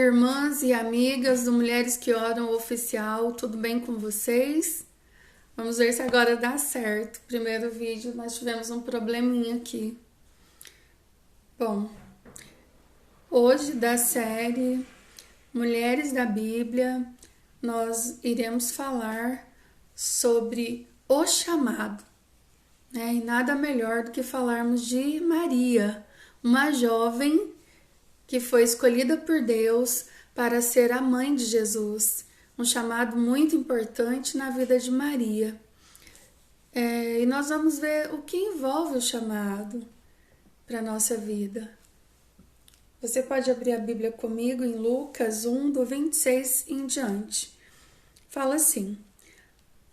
irmãs e amigas do Mulheres que Oram Oficial, tudo bem com vocês? Vamos ver se agora dá certo. Primeiro vídeo nós tivemos um probleminha aqui. Bom, hoje da série Mulheres da Bíblia, nós iremos falar sobre o chamado, né? E nada melhor do que falarmos de Maria, uma jovem que foi escolhida por Deus para ser a mãe de Jesus, um chamado muito importante na vida de Maria. E nós vamos ver o que envolve o chamado para a nossa vida. Você pode abrir a Bíblia comigo em Lucas 1, do 26 em diante. Fala assim: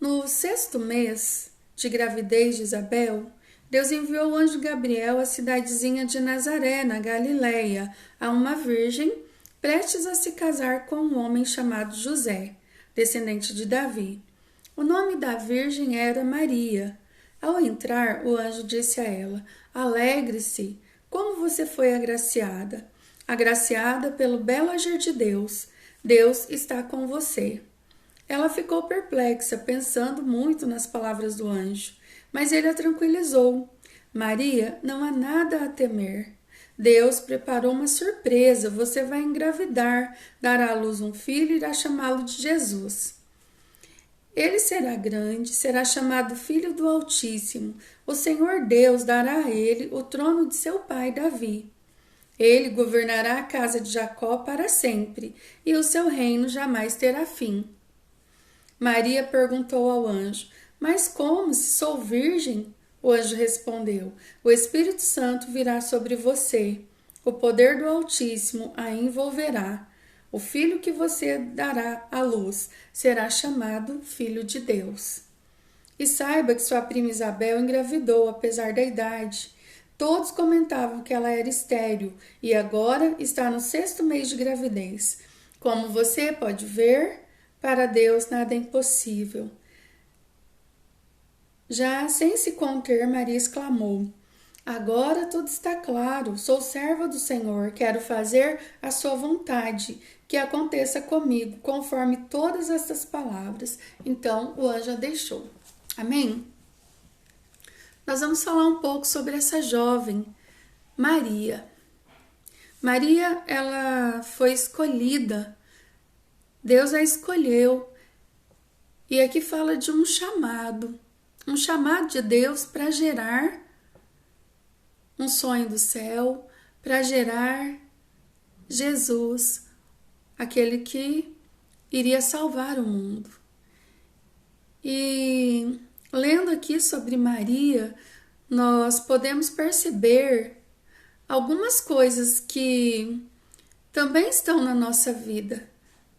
no 6º mês de gravidez de Isabel, Deus enviou o anjo Gabriel à cidadezinha de Nazaré, na Galileia, a uma virgem prestes a se casar com um homem chamado José, descendente de Davi. O nome da virgem era Maria. Ao entrar, o anjo disse a ela: alegre-se, como você foi agraciada. Agraciada pelo belo agir de Deus. Deus está com você. Ela ficou perplexa, pensando muito nas palavras do anjo, mas ele a tranquilizou. Maria, não há nada a temer. Deus preparou uma surpresa. Você vai engravidar, dará à luz um filho e irá chamá-lo de Jesus. Ele será grande, será chamado Filho do Altíssimo. O Senhor Deus dará a ele o trono de seu pai Davi. Ele governará a casa de Jacó para sempre, e o seu reino jamais terá fim. Maria perguntou ao anjo: mas como, se sou virgem? O anjo respondeu: o Espírito Santo virá sobre você. O poder do Altíssimo a envolverá. O filho que você dará à luz será chamado Filho de Deus. E saiba que sua prima Isabel engravidou, apesar da idade. Todos comentavam que ela era estéril e agora está no 6º mês de gravidez. Como você pode ver, para Deus nada é impossível. Já sem se conter, Maria exclamou: agora tudo está claro, sou serva do Senhor, quero fazer a sua vontade, que aconteça comigo, conforme todas estas palavras. Então o anjo a deixou. Amém? Nós vamos falar um pouco sobre essa jovem, Maria. Maria, ela foi escolhida, Deus a escolheu, e aqui fala de um chamado de Deus para gerar um sonho do céu, para gerar Jesus, aquele que iria salvar o mundo. E lendo aqui sobre Maria, nós podemos perceber algumas coisas que também estão na nossa vida,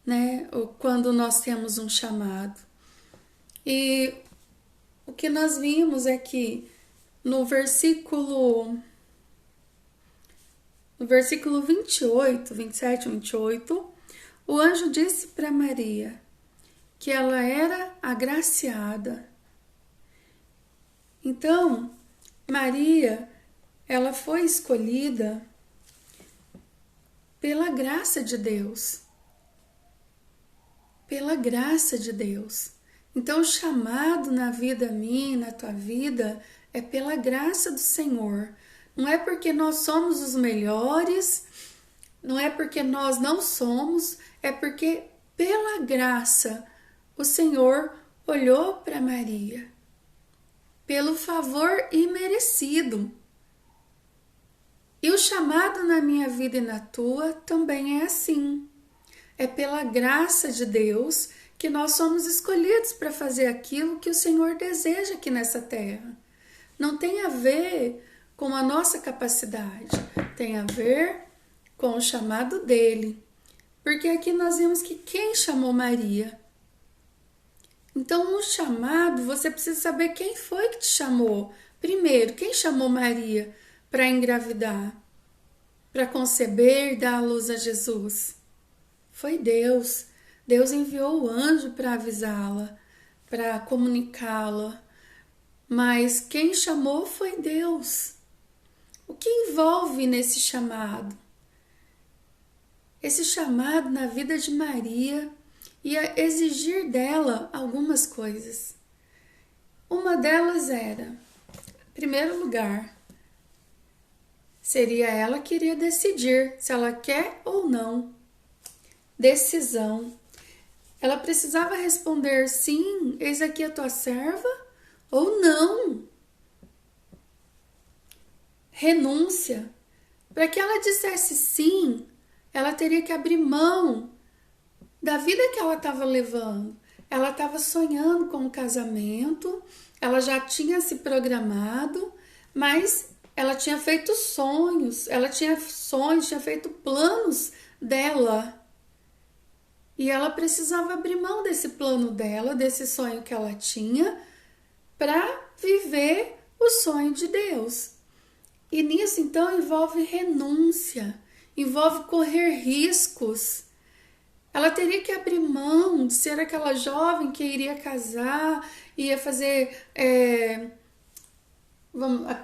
né? Quando nós temos um chamado. E o que nós vimos é que no versículo 28, 27, 28, o anjo disse para Maria que ela era agraciada. Então, Maria, ela foi escolhida pela graça de Deus. Pela graça de Deus. Então, o chamado na vida minha, na tua vida, é pela graça do Senhor. Não é porque nós somos os melhores, não é porque nós não somos, é porque pela graça o Senhor olhou para Maria. Pelo favor imerecido. E o chamado na minha vida e na tua também é assim. É pela graça de Deus que nós somos escolhidos para fazer aquilo que o Senhor deseja aqui nessa terra. Não tem a ver com a nossa capacidade, tem a ver com o chamado dele. Porque aqui nós vimos que quem chamou Maria? Então, no chamado, você precisa saber quem foi que te chamou. Primeiro, quem chamou Maria para engravidar, para conceber e dar à luz a Jesus? Foi Deus. Deus enviou o anjo para avisá-la, para comunicá-la. Mas quem chamou foi Deus. O que envolve nesse chamado? esse chamado na vida de Maria ia exigir dela algumas coisas. Uma delas era, em primeiro lugar, seria ela que iria decidir se ela quer ou não. Decisão. Ela precisava responder sim, eis aqui a tua serva, ou não. Renúncia. Para que ela dissesse sim, ela teria que abrir mão da vida que ela estava levando. Ela estava sonhando com o casamento, ela já tinha se programado, mas ela tinha feito sonhos, tinha feito planos dela. E ela precisava abrir mão desse plano dela, desse sonho que ela tinha, para viver o sonho de Deus. E nisso, então, envolve renúncia, envolve correr riscos. Ela teria que abrir mão de ser aquela jovem que iria casar, ia fazer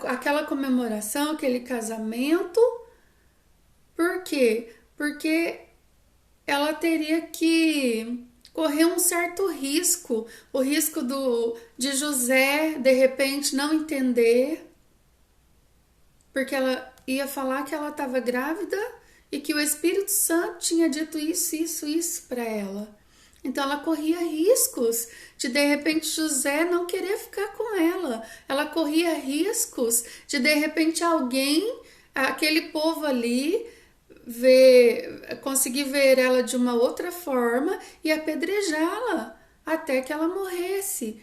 aquela comemoração, aquele casamento. Por quê? Porque ela teria que correr um certo risco, o risco de José, de repente, não entender, porque ela ia falar que ela estava grávida e que o Espírito Santo tinha dito isso para ela. Então ela corria riscos de repente José não querer ficar com ela. Ela corria riscos de repente alguém, aquele povo ali, conseguir ver ela de uma outra forma e apedrejá-la até que ela morresse.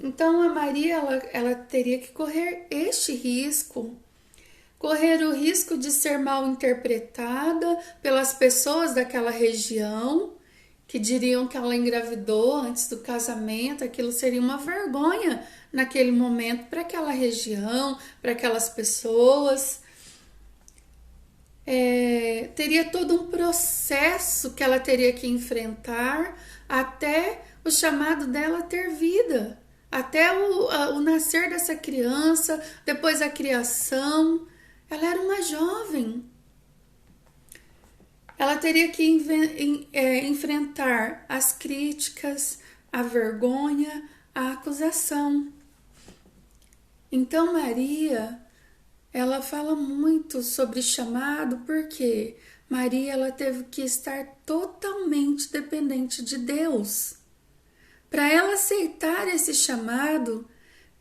Então a Maria ela teria que correr este risco. Correr o risco de ser mal interpretada pelas pessoas daquela região, que diriam que ela engravidou antes do casamento. Aquilo seria uma vergonha naquele momento para aquela região, para aquelas pessoas. Teria todo um processo que ela teria que enfrentar até o chamado dela ter vida, até o nascer dessa criança, depois a criação. Ela era uma jovem. Ela teria que enfrentar as críticas, a vergonha, a acusação. Então Maria, ela fala muito sobre chamado, porque Maria ela teve que estar totalmente dependente de Deus. Para ela aceitar esse chamado,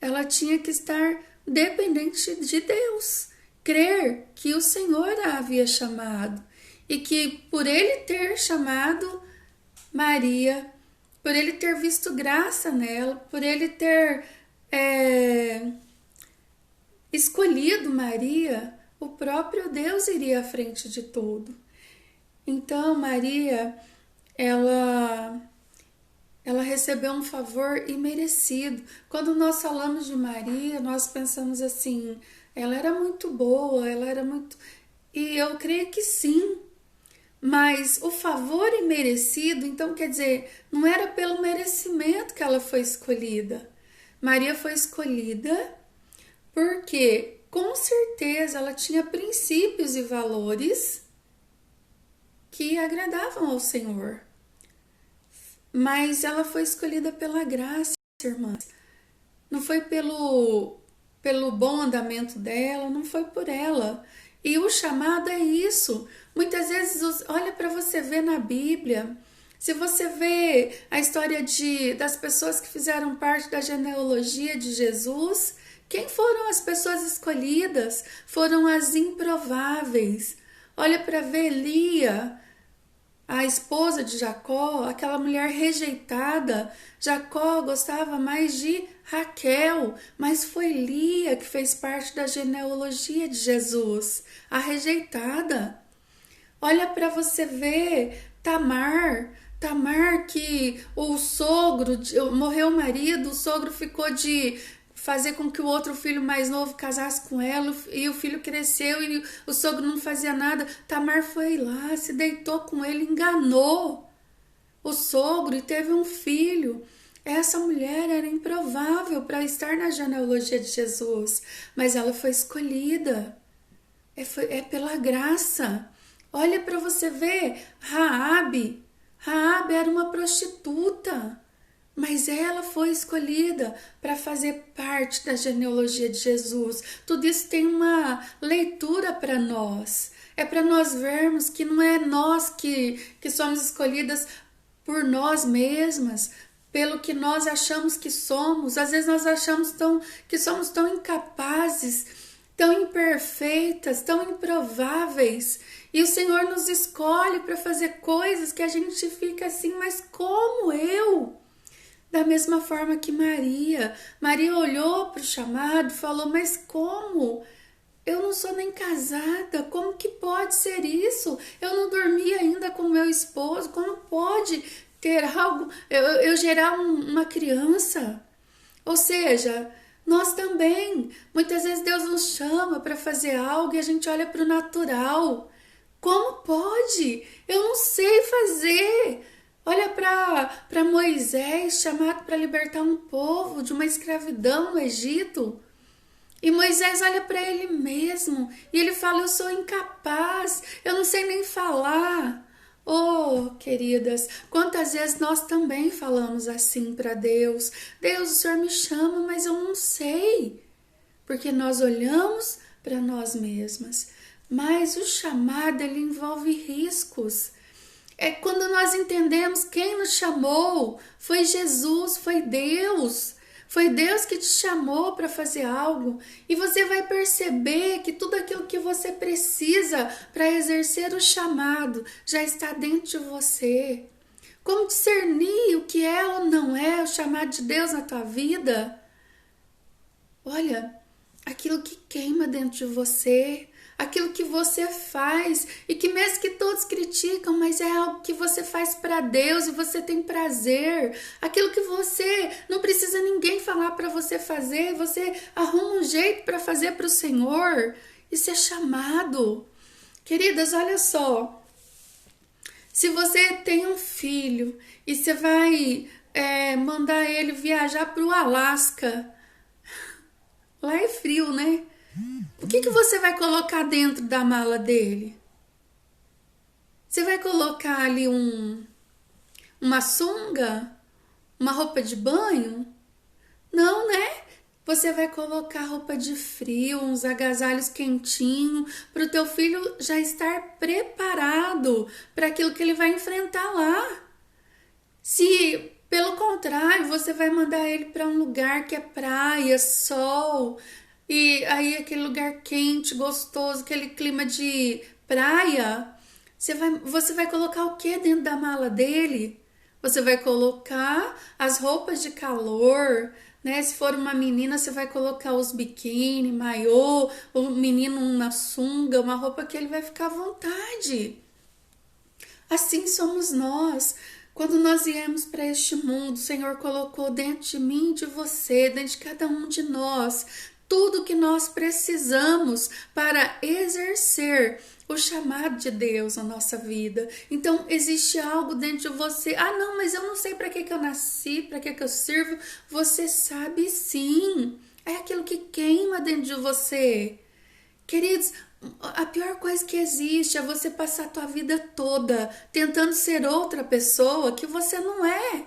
ela tinha que estar dependente de Deus. Crer que o Senhor a havia chamado e que por ele ter chamado Maria, por ele ter visto graça nela, por ele ter escolhido Maria, o próprio Deus iria à frente de tudo. Então Maria, ela recebeu um favor imerecido. Quando nós falamos de Maria, nós pensamos assim, ela era muito boa, ela era muito... E eu creio que sim, mas o favor imerecido, então quer dizer, não era pelo merecimento que ela foi escolhida. Maria foi escolhida porque, com certeza, ela tinha princípios e valores que agradavam ao Senhor. Mas ela foi escolhida pela graça, irmãs. Não foi pelo bom andamento dela, não foi por ela. E o chamado é isso. Muitas vezes, olha para você ver na Bíblia, se você vê a história das pessoas que fizeram parte da genealogia de Jesus, quem foram as pessoas escolhidas? Foram as improváveis. Olha para ver Lia, a esposa de Jacó, aquela mulher rejeitada. Jacó gostava mais de Raquel, mas foi Lia que fez parte da genealogia de Jesus, a rejeitada. Olha para você ver Tamar, que o sogro, morreu o marido, o sogro ficou de fazer com que o outro filho mais novo casasse com ela, e o filho cresceu e o sogro não fazia nada. Tamar foi lá, se deitou com ele, enganou o sogro e teve um filho. Essa mulher era improvável para estar na genealogia de Jesus, mas ela foi escolhida. É pela graça. Olha para você ver, Raabe era uma prostituta, mas ela foi escolhida para fazer parte da genealogia de Jesus. Tudo isso tem uma leitura para nós. É para nós vermos que não é nós que somos escolhidas por nós mesmas, pelo que nós achamos que somos. Às vezes nós achamos que somos tão incapazes, tão imperfeitas, tão improváveis. E o Senhor nos escolhe para fazer coisas que a gente fica assim, mas como eu? Da mesma forma que Maria. Maria olhou para o chamado e falou, mas como? Eu não sou nem casada, como que pode ser isso? Eu não dormi ainda com meu esposo, como pode ter algo, eu gerar uma criança? Ou seja, nós também, muitas vezes Deus nos chama para fazer algo e a gente olha para o natural. Como pode? Eu não sei fazer. Olha para Moisés, chamado para libertar um povo de uma escravidão no Egito. E Moisés olha para ele mesmo e ele fala, eu sou incapaz, eu não sei nem falar. Oh, queridas, quantas vezes nós também falamos assim para Deus. Deus, o Senhor me chama, mas eu não sei. Porque nós olhamos para nós mesmas. Mas o chamado, ele envolve riscos. É quando nós entendemos quem nos chamou, foi Jesus, foi Deus. Foi Deus que te chamou para fazer algo e você vai perceber que tudo aquilo que você precisa para exercer o chamado já está dentro de você. Como discernir o que é ou não é o chamado de Deus na tua vida? Olha, aquilo que queima dentro de você, aquilo que você faz e que mesmo que todos criticam, mas é algo que você faz para Deus e você tem prazer, aquilo que você não precisa ninguém falar para você fazer, você arruma um jeito para fazer para o Senhor. Isso é chamado. Queridas, olha só, se você tem um filho e você vai mandar ele viajar para o Alasca, lá é frio, né? O que você vai colocar dentro da mala dele? Você vai colocar ali uma sunga? Uma roupa de banho? Não, né? Você vai colocar roupa de frio, uns agasalhos quentinhos, para o teu filho já estar preparado para aquilo que ele vai enfrentar lá. Se, pelo contrário, você vai mandar ele para um lugar que é praia, sol, e aí aquele lugar quente, gostoso, aquele clima de praia, você vai colocar o que dentro da mala dele? Você vai colocar as roupas de calor, né? Se for uma menina, você vai colocar os biquíni, maiô, o menino uma sunga, uma roupa que ele vai ficar à vontade. Assim somos nós. Quando nós viemos para este mundo, o Senhor colocou dentro de mim e de você, dentro de cada um de nós, tudo que nós precisamos para exercer o chamado de Deus na nossa vida. Então, existe algo dentro de você. Ah, não, mas eu não sei para que eu nasci, para que eu sirvo. Você sabe sim. É aquilo que queima dentro de você. Queridos, a pior coisa que existe é você passar a tua vida toda tentando ser outra pessoa que você não é.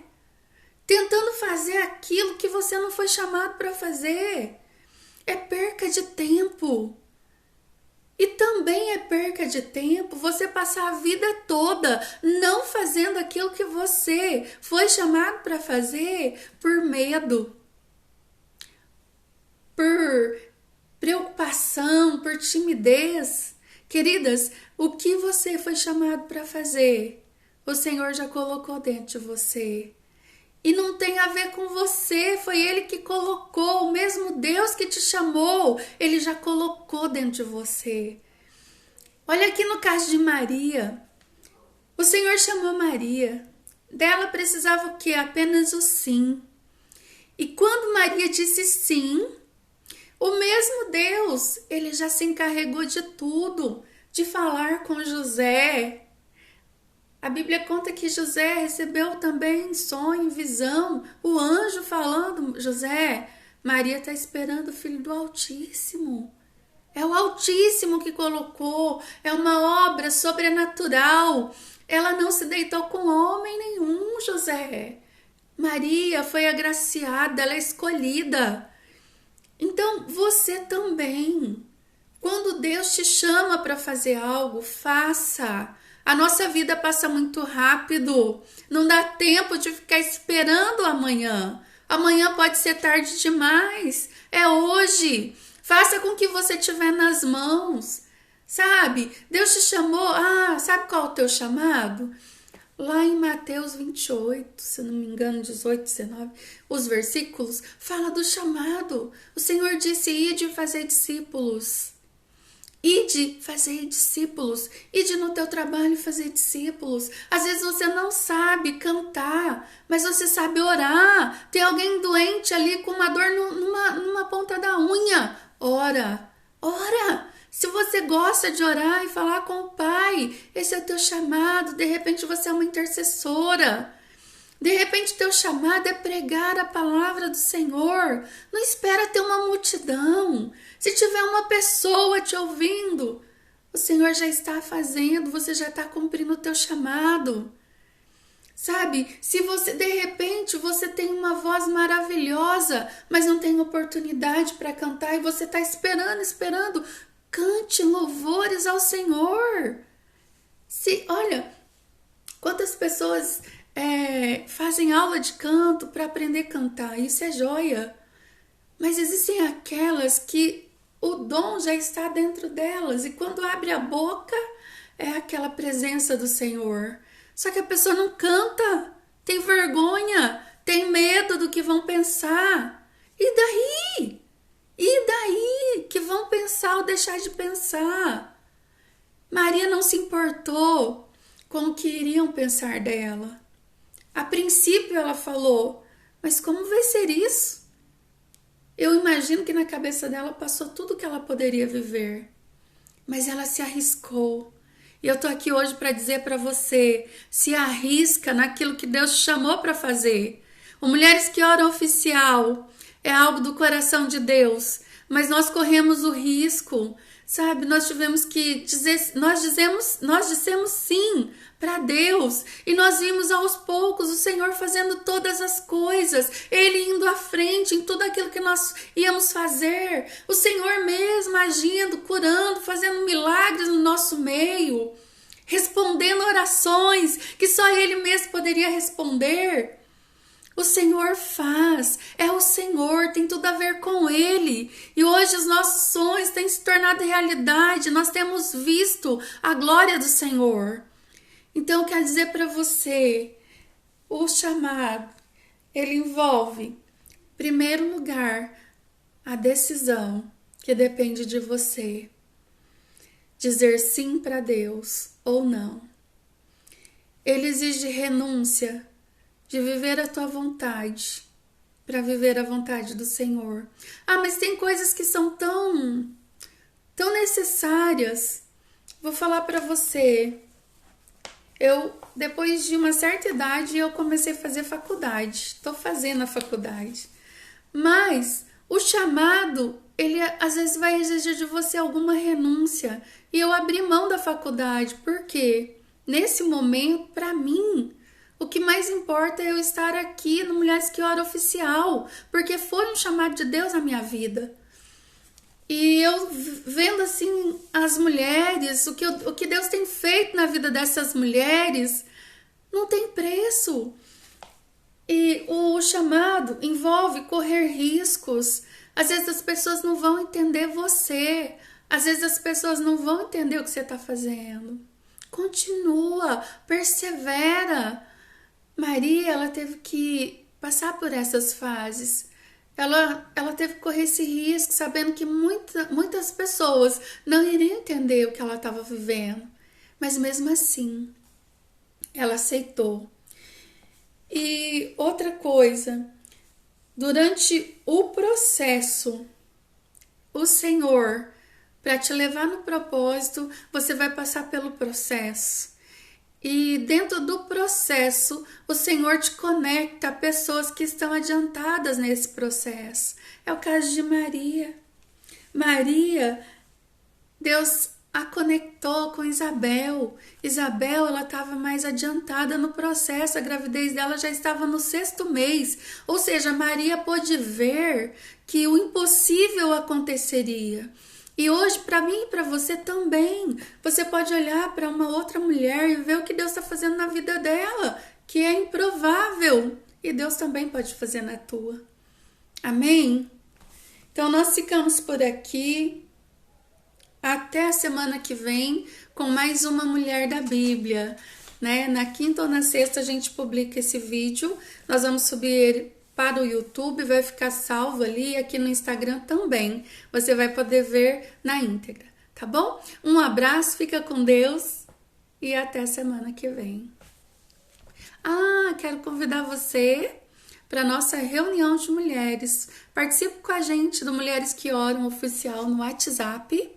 Tentando fazer aquilo que você não foi chamado para fazer. É perca de tempo. E também é perca de tempo você passar a vida toda não fazendo aquilo que você foi chamado para fazer por medo, por preocupação, por timidez. Queridas, o que você foi chamado para fazer, o Senhor já colocou dentro de você. E não tem a ver com você, foi Ele que colocou, o mesmo Deus que te chamou, Ele já colocou dentro de você. Olha aqui no caso de Maria, o Senhor chamou Maria, dela precisava o quê? Apenas o sim. E quando Maria disse sim, o mesmo Deus, Ele já se encarregou de tudo, de falar com José. A Bíblia conta que José recebeu também em sonho, em visão, o anjo falando, José, Maria está esperando o Filho do Altíssimo. É o Altíssimo que colocou, é uma obra sobrenatural. Ela não se deitou com homem nenhum, José. Maria foi agraciada, ela é escolhida. Então você também, quando Deus te chama para fazer algo, faça. A nossa vida passa muito rápido, não dá tempo de ficar esperando amanhã. Amanhã pode ser tarde demais, é hoje. Faça com o que você tiver nas mãos, sabe? Deus te chamou, sabe qual é o teu chamado? Lá em Mateus 28, se não me engano, 18, 19, os versículos, fala do chamado. O Senhor disse, ide fazer discípulos. Ide fazer discípulos. Ide no teu trabalho fazer discípulos. Às vezes você não sabe cantar, mas você sabe orar. Tem alguém doente ali com uma dor numa ponta da unha. Ora, ora. Se você gosta de orar e falar com o Pai, esse é o teu chamado. De repente você é uma intercessora. De repente teu chamado é pregar a palavra do Senhor. Não espera ter uma multidão. Se tiver uma pessoa te ouvindo, o Senhor já está fazendo, você já está cumprindo o teu chamado. Sabe, se você de repente você tem uma voz maravilhosa, mas não tem oportunidade para cantar e você está esperando, cante louvores ao Senhor. Olha, quantas pessoas fazem aula de canto para aprender a cantar, isso é joia. Mas existem aquelas que o dom já está dentro delas e quando abre a boca é aquela presença do Senhor. Só que a pessoa não canta, tem vergonha, tem medo do que vão pensar. E daí? E daí que vão pensar ou deixar de pensar? Maria não se importou com o que iriam pensar dela. A princípio ela falou, mas como vai ser isso? Eu imagino que na cabeça dela passou tudo que ela poderia viver. Mas ela se arriscou. E eu tô aqui hoje para dizer para você, se arrisca naquilo que Deus te chamou para fazer. O Mulheres que Oram Oficial é algo do coração de Deus, mas nós corremos o risco, sabe? Nós tivemos que dizer, nós dissemos sim para Deus e nós vimos aos poucos o Senhor fazendo todas as coisas, Ele indo à frente em tudo aquilo que nós íamos fazer, o Senhor mesmo agindo, curando, fazendo milagres no nosso meio, respondendo orações que só Ele mesmo poderia responder. O Senhor faz, é o Senhor, tem tudo a ver com Ele. E hoje os nossos sonhos têm se tornado realidade, nós temos visto a glória do Senhor. Então, eu quero dizer para você, o chamado, ele envolve, em primeiro lugar, a decisão que depende de você. Dizer sim para Deus ou não. Ele exige renúncia de viver a tua vontade, para viver a vontade do Senhor. Mas tem coisas que são tão necessárias. Vou falar para você. Depois de uma certa idade, eu comecei a fazer faculdade. Estou fazendo a faculdade. Mas o chamado, ele às vezes vai exigir de você alguma renúncia. E eu abri mão da faculdade. Por quê? Nesse momento, para mim, o que mais importa é eu estar aqui no Mulheres que Oram Oficial, porque foi um chamado de Deus na minha vida. E eu vendo assim as mulheres, o que Deus tem feito na vida dessas mulheres, não tem preço. E o chamado envolve correr riscos. Às vezes as pessoas não vão entender você, às vezes as pessoas não vão entender o que você está fazendo. Continua, persevera. Maria, ela teve que passar por essas fases. Ela teve que correr esse risco, sabendo que muitas pessoas não iriam entender o que ela estava vivendo. Mas mesmo assim, ela aceitou. E outra coisa, durante o processo, o Senhor, para te levar no propósito, você vai passar pelo processo. E dentro do processo, o Senhor te conecta a pessoas que estão adiantadas nesse processo. É o caso de Maria. Maria, Deus a conectou com Isabel. Isabel, ela estava mais adiantada no processo, a gravidez dela já estava no 6º mês. Ou seja, Maria pôde ver que o impossível aconteceria. E hoje, para mim e para você também, você pode olhar para uma outra mulher e ver o que Deus está fazendo na vida dela, que é improvável. E Deus também pode fazer na tua. Amém? Então, nós ficamos por aqui. Até a semana que vem com mais uma mulher da Bíblia, né? Na quinta ou na sexta a gente publica esse vídeo. Nós vamos subir ele para o YouTube, vai ficar salvo ali, aqui no Instagram também. Você vai poder ver na íntegra, tá bom? Um abraço, fica com Deus e até a semana que vem. Quero convidar você para nossa reunião de mulheres. Participe com a gente do Mulheres que Oram oficial no WhatsApp,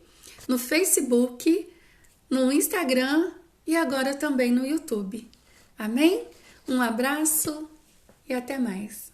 no Facebook, no Instagram e agora também no YouTube. Amém? Um abraço e até mais.